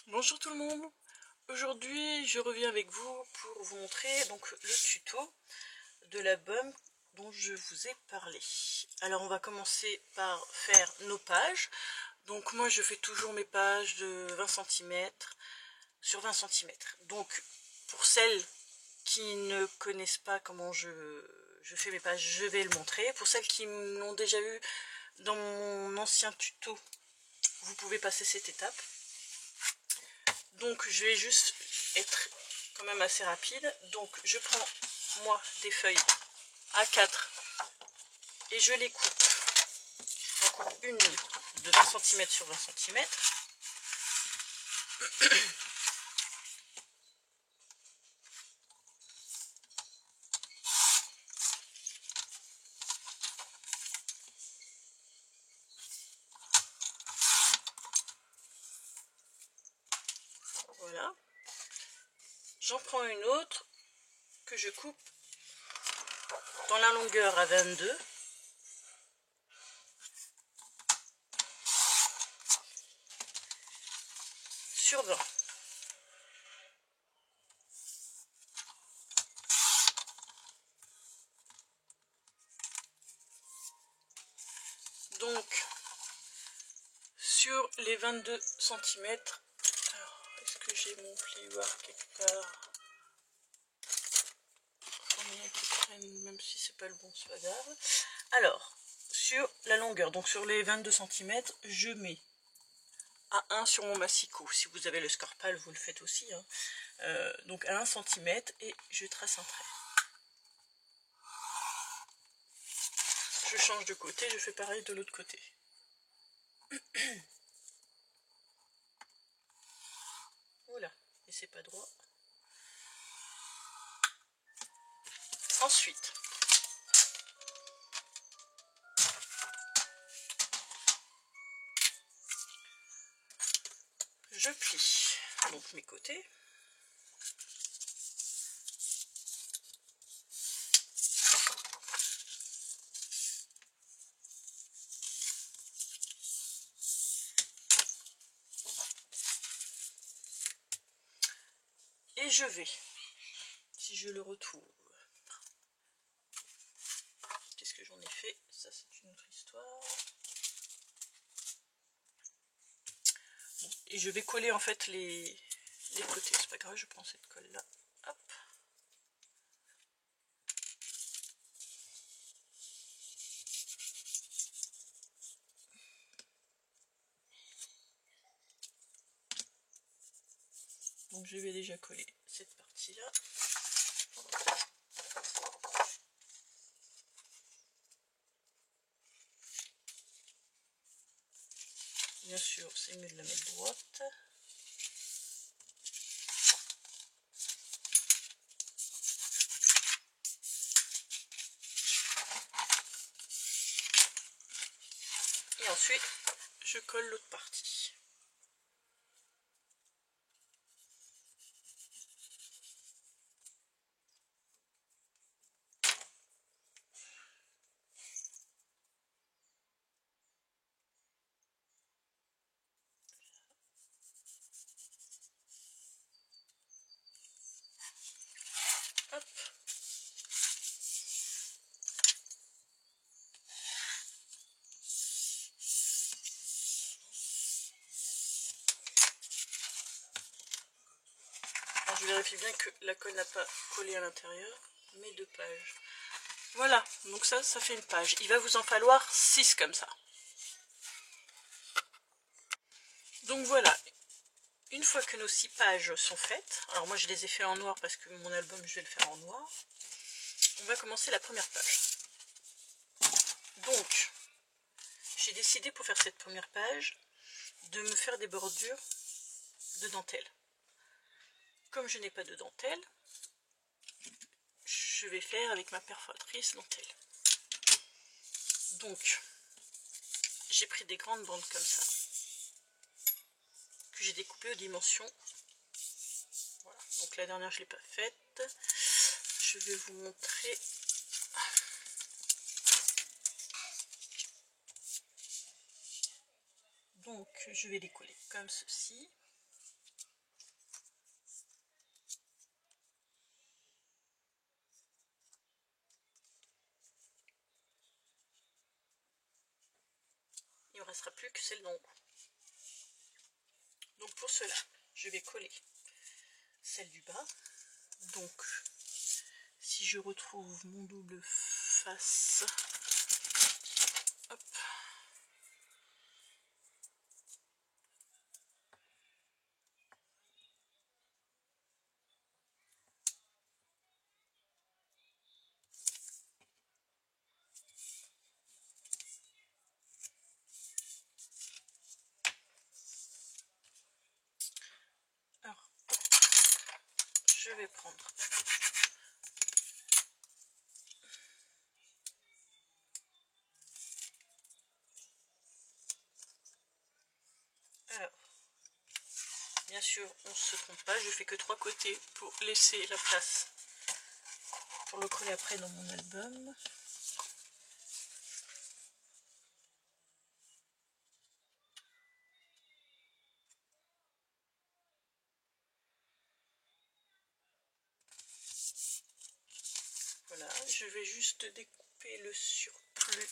Bonjour tout le monde. Aujourd'hui je reviens avec vous pour vous montrer donc le tuto de l'album dont je vous ai parlé. Alors on va commencer par faire nos pages. Donc moi je fais toujours mes pages de 20 cm sur 20 cm. Donc pour celles qui ne connaissent pas comment je fais mes pages, je vais le montrer. Pour celles qui l'ont déjà eu dans mon ancien tuto, vous pouvez passer cette étape. Donc je vais juste être quand même assez rapide. Donc je prends moi des feuilles A4 et je les coupe. J'en coupe une de 20 cm sur 20 cm. Voilà. J'en prends une autre que je coupe dans la longueur à 22. Sur 20. Donc, sur les 22 cm, est-ce que j'ai mon plioir quelque part? Qui prennent, même si c'est pas le bon, c'est pas grave. Alors, sur la longueur, donc sur les 22 cm, je mets à 1 sur mon massicot. Si vous avez le Scorpal, vous le faites aussi. Hein. Donc à 1 cm et je trace un trait. Je change de côté, je fais pareil de l'autre côté. Voilà, et c'est pas droit. Ensuite, je plie donc mes côtés. Et je vais, si je le retrouve, qu'est-ce que j'en ai fait? Ça c'est une autre histoire. Bon, et je vais coller en fait les côtés, c'est pas grave, je prends cette colle là. Hop. Donc je vais déjà coller cette partie là. Bien sûr, c'est mieux de la mettre droite. Et ensuite, je colle l'autre partie. Hop. Alors, je vérifie bien que la colle n'a pas collé à l'intérieur, mes deux pages. Voilà, donc ça fait une page. Il va vous en falloir 6 comme ça. Donc voilà, une fois que nos 6 pages sont faites, alors moi je les ai fait en noir parce que mon album je vais le faire en noir, on va commencer la première page. Donc, j'ai décidé pour faire cette première page de me faire des bordures de dentelle. Comme je n'ai pas de dentelle, je vais faire avec ma perforatrice dentelle. Donc, j'ai pris des grandes bandes comme ça, que j'ai découpées aux dimensions. Voilà. Donc la dernière je ne l'ai pas faite. Je vais vous montrer. Donc je vais les coller comme ceci. restera plus que celle d'en haut. Donc pour cela, je vais coller celle du bas. Donc si je retrouve mon double face, hop, alors je vais prendre alors bien sûr on ne se trompe pas, je fais que 3 côtés pour laisser la place pour le coller après dans mon album. Voilà, je vais juste découper le surplus.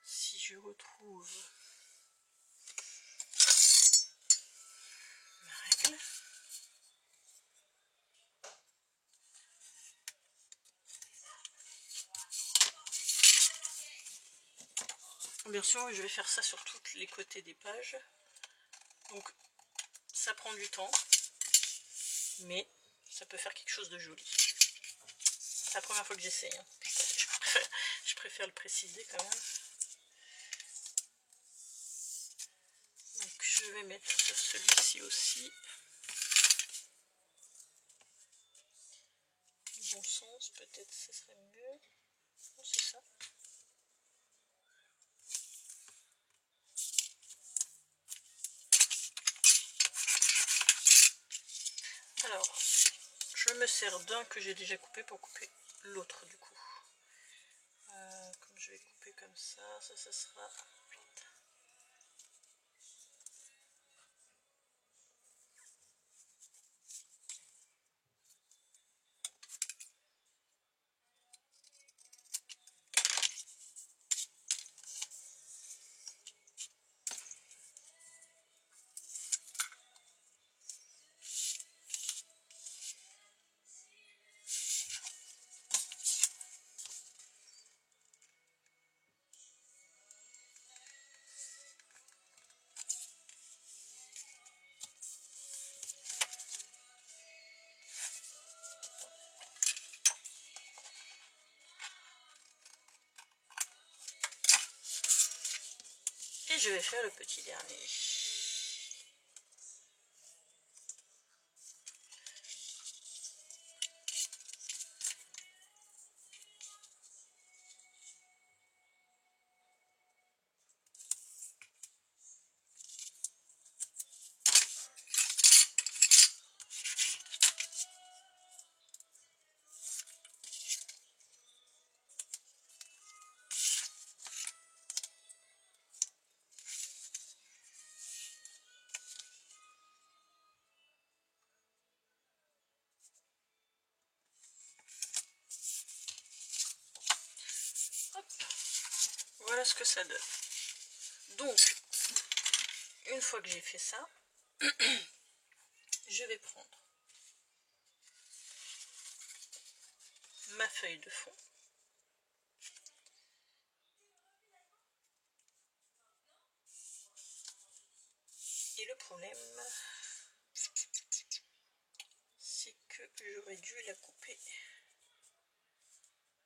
Si je retrouve ma règle. Bien sûr, je vais faire ça sur tous les côtés des pages. Donc, ça prend du temps, mais ça peut faire quelque chose de joli. C'est la première fois que j'essaye. Hein. Je préfère le préciser quand même. Donc, je vais mettre celui-ci aussi. Du bon sens, peut-être ce serait mieux. Non, c'est ça. Alors, je me sers d'un que j'ai déjà coupé pour couper l'autre du coup. Comme je vais couper comme ça, ça sera 8. Et je vais faire le petit dernier. Hop. Voilà ce que ça donne. Donc, une fois que j'ai fait ça, je vais prendre ma feuille de fond. Et le problème, c'est que j'aurais dû la couper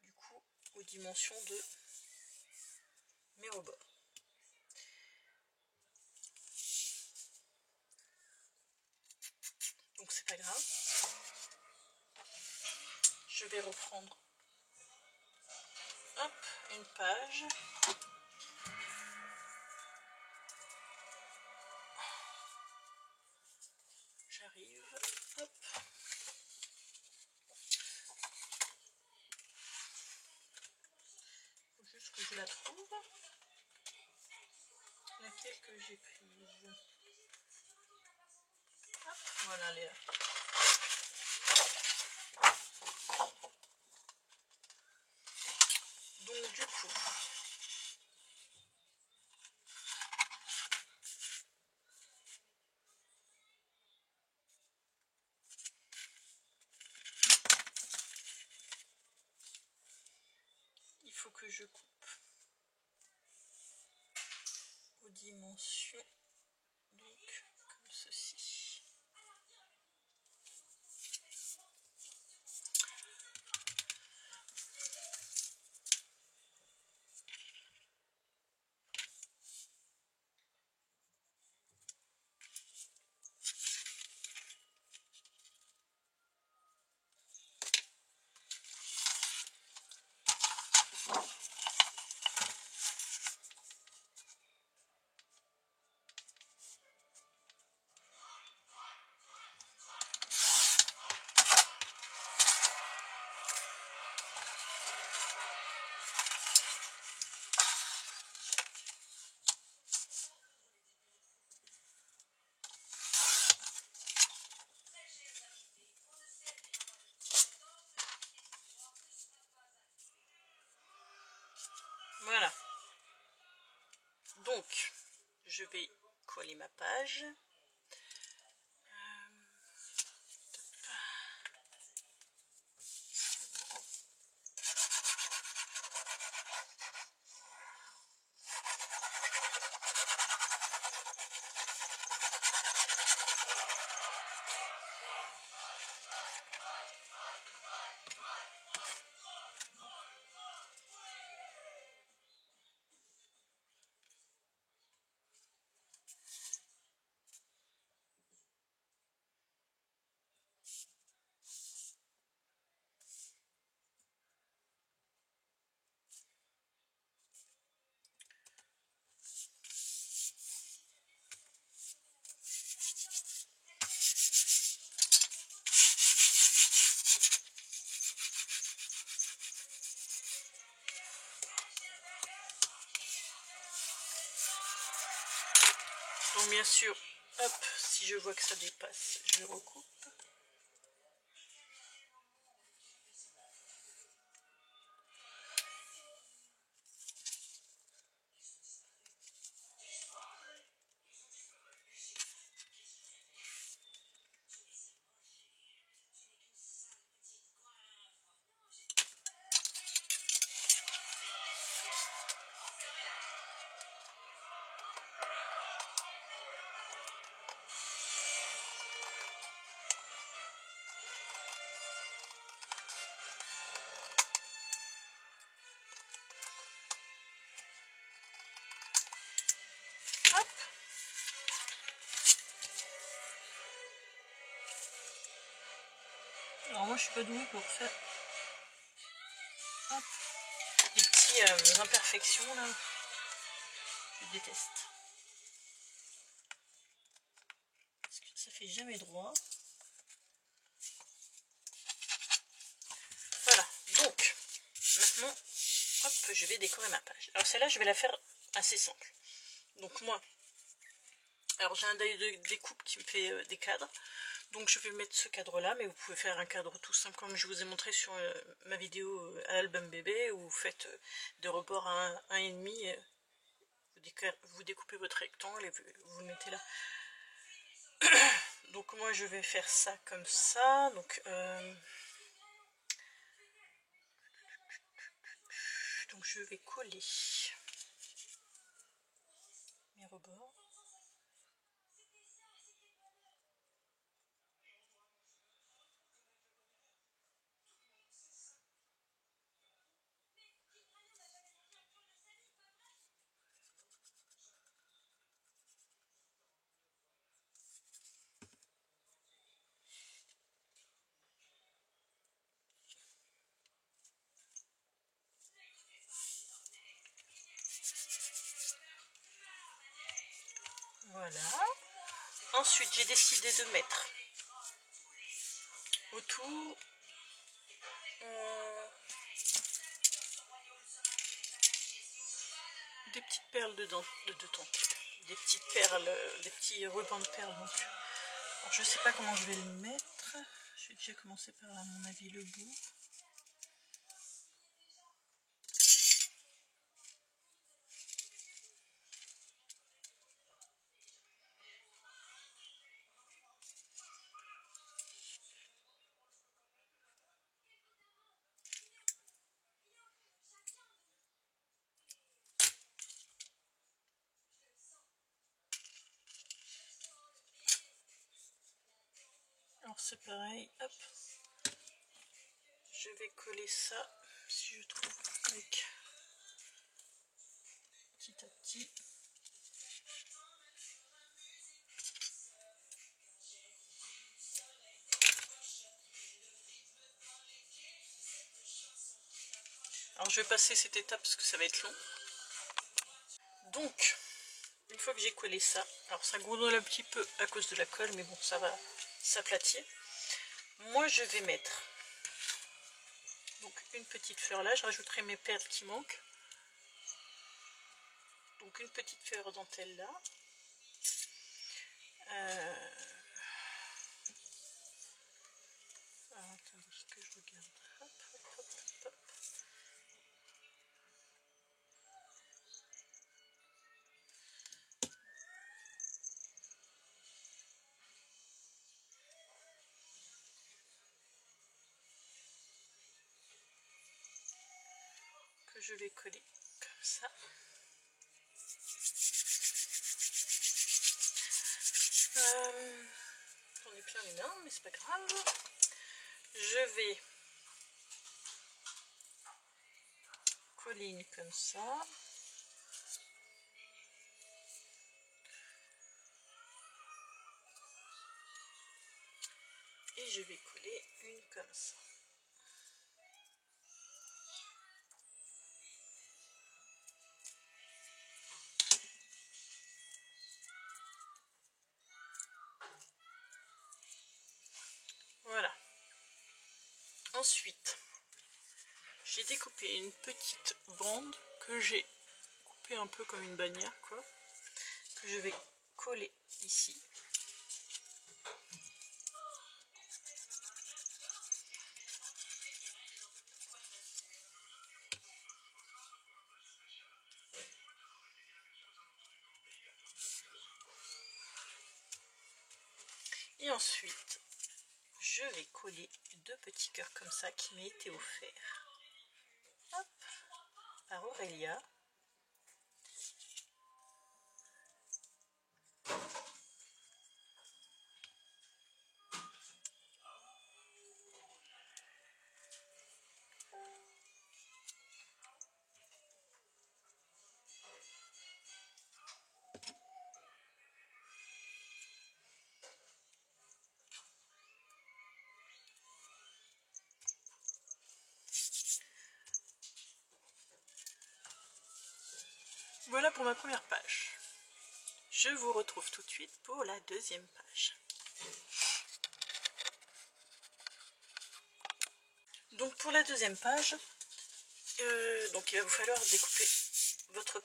du coup aux dimensions de mes rebords. Donc c'est pas grave. Je vais reprendre hop, une page. J'arrive, hop. Faut juste que je la trouve. Laquelle que j'ai prise. Hop, voilà, elle est là. Donc du coup, je coupe aux dimensions, donc comme ceci. Voilà. Donc, je vais coller ma page. Donc bien sûr, hop, si je vois que ça dépasse, je recoupe. Hop. Alors moi je suis pas douée pour faire hop, des petites imperfections là. Je déteste. Parce que ça fait jamais droit. Voilà, donc maintenant, hop, je vais décorer ma page. Alors celle-là, je vais la faire assez simple. Donc moi, alors j'ai un deuil de découpe qui me fait des cadres. Donc je vais mettre ce cadre-là, mais vous pouvez faire un cadre tout simple comme je vous ai montré sur ma vidéo à l'album bébé, où vous faites des rebords à 1,5. Vous découpez votre rectangle et vous le mettez là. Donc moi je vais faire ça comme ça. Donc je vais coller mes rebords. Voilà. Ensuite, j'ai décidé de mettre autour des petites perles de dentelle, des petites perles, des petits rubans de perles. Donc, alors, je sais pas comment je vais le mettre. Je vais déjà commencer par, à mon avis, le bout. Alors c'est pareil, hop. Je vais coller ça, si je trouve, avec petit à petit. Alors je vais passer cette étape parce que ça va être long. Donc, une fois que j'ai collé ça, alors ça goudronne un petit peu à cause de la colle, mais bon, ça va s'aplatir. Moi, je vais mettre donc une petite fleur là, je rajouterai mes perles qui manquent. Donc une petite fleur dentelle là. Alors, attendez que je regarde. Hop, hop, hop, hop. Que je vais coller comme ça. J'en ai plein les mains, mais c'est pas grave. Je vais coller une comme ça. Et je vais coller une comme ça. Voilà. Ensuite, j'ai découpé une petite bande que j'ai coupée un peu comme une bannière, quoi, que je vais coller ici. Et ensuite, je vais coller deux petits cœurs comme ça qui m'ont été offerts. Hop, par Aurélia. Voilà pour ma première page. Je vous retrouve tout de suite pour la deuxième page. Donc pour la deuxième page, donc il va vous falloir découper votre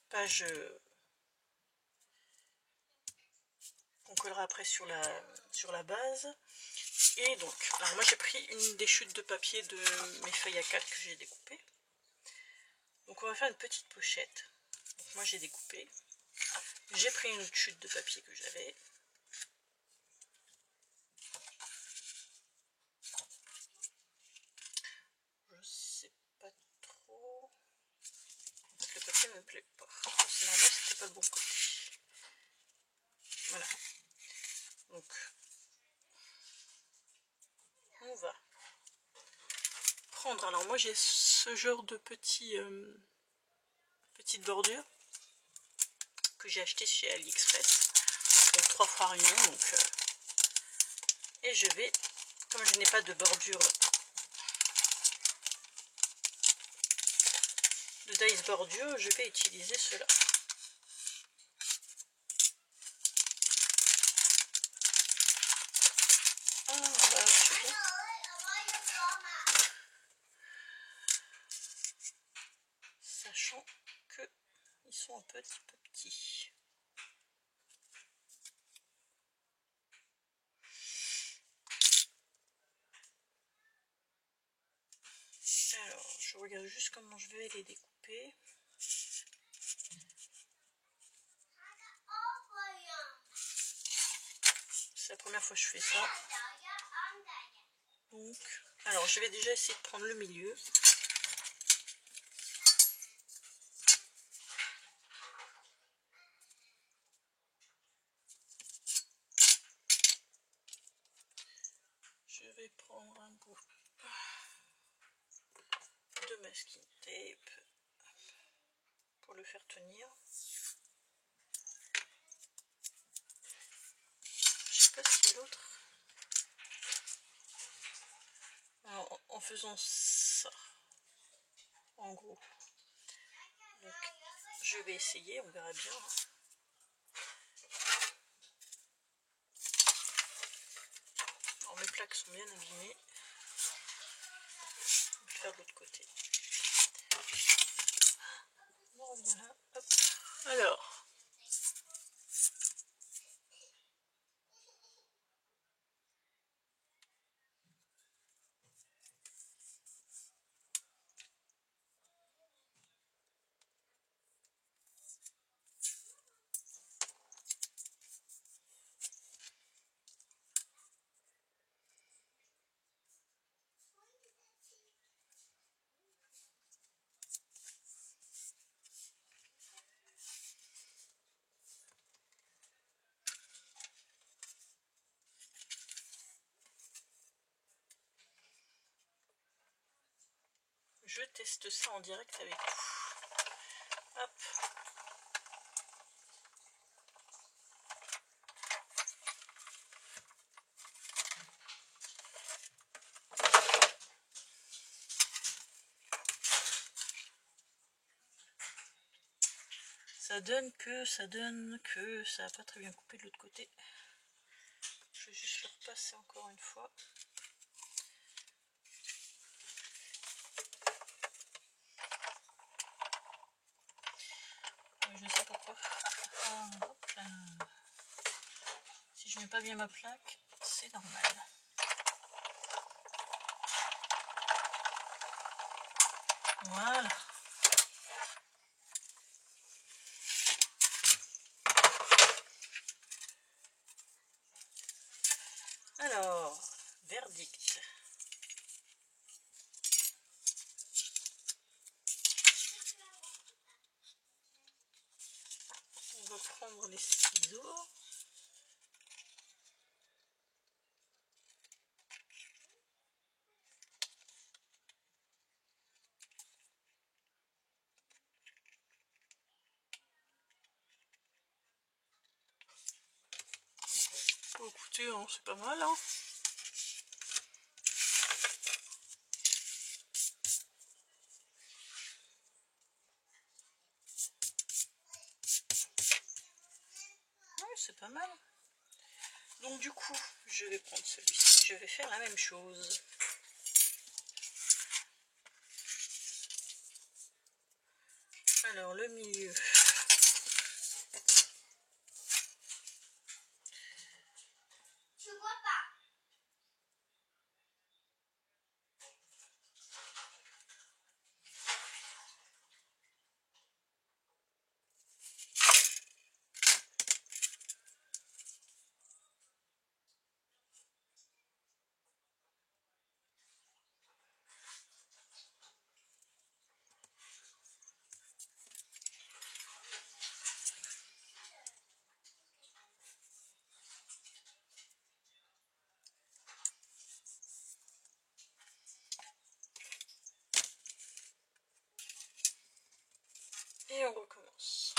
page qu'on collera après sur la base. Et donc, alors moi j'ai pris une des chutes de papier de mes feuilles A4 que j'ai découpées. Donc on va faire une petite pochette. Donc moi j'ai découpé. J'ai pris une autre chute de papier que j'avais. Je sais pas trop. Parce que le papier me plaît pas. C'est normal, c'était pas le bon côté. Voilà. Donc on va prendre. Alors moi j'ai ce genre de petite bordure que j'ai acheté chez AliExpress. Donc 3 fois rien. Donc, et je vais, comme je n'ai pas de bordure de dice bordure, je vais utiliser cela. Sachant que ils sont un petit peu petits. Alors, je regarde juste comment je vais les découper. C'est la première fois que je fais ça. Donc, alors je vais déjà essayer de prendre le milieu. vais prendre un bout de masking tape pour le faire tenir. Je sais pas si l'autre... En faisant ça, en gros. Donc, je vais essayer, on verra bien. Alors, mes plaques sont bien abîmées. On va le faire de l'autre côté. Bon, voilà, hop. Alors, je teste ça en direct avec vous. Hop. Ça donne que ça n'a pas très bien coupé de l'autre côté. Je vais juste le repasser encore une fois. Je sais pourquoi. Hop là. Si je mets pas bien ma plaque, c'est normal. Voilà. Alors, verdict. On va prendre les ciseaux. Oh, écoutez, hein, c'est pas mal, hein. Ouais, c'est pas mal. Donc du coup, je vais prendre celui-ci, je vais faire la même chose. Alors, le milieu. Je vois pas. Et on recommence.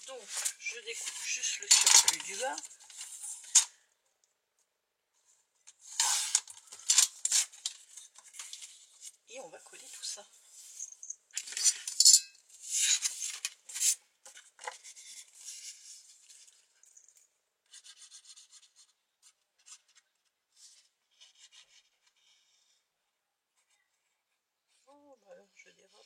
Donc, je découpe juste le surplus du bas. Et on va coller tout ça. Alors je dérobe.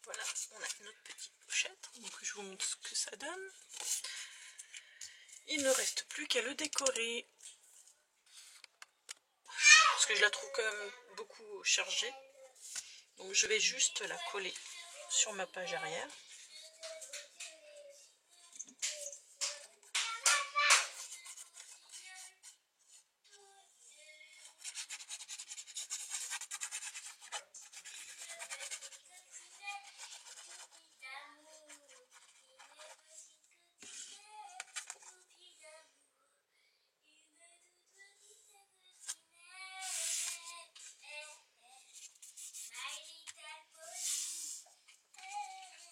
Voilà, on a notre petite pochette, donc je vous montre ce que ça donne. Il ne reste plus qu'à le décorer. Parce que je la trouve quand même beaucoup chargée. Donc je vais juste la coller sur ma page arrière.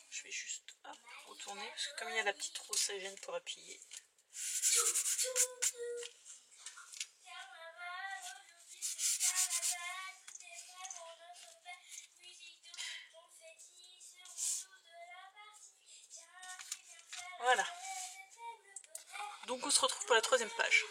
Je vais juste retourner parce que comme il y a la petite rose, ça gêne pour appuyer. Voilà. Donc on se retrouve pour la troisième page.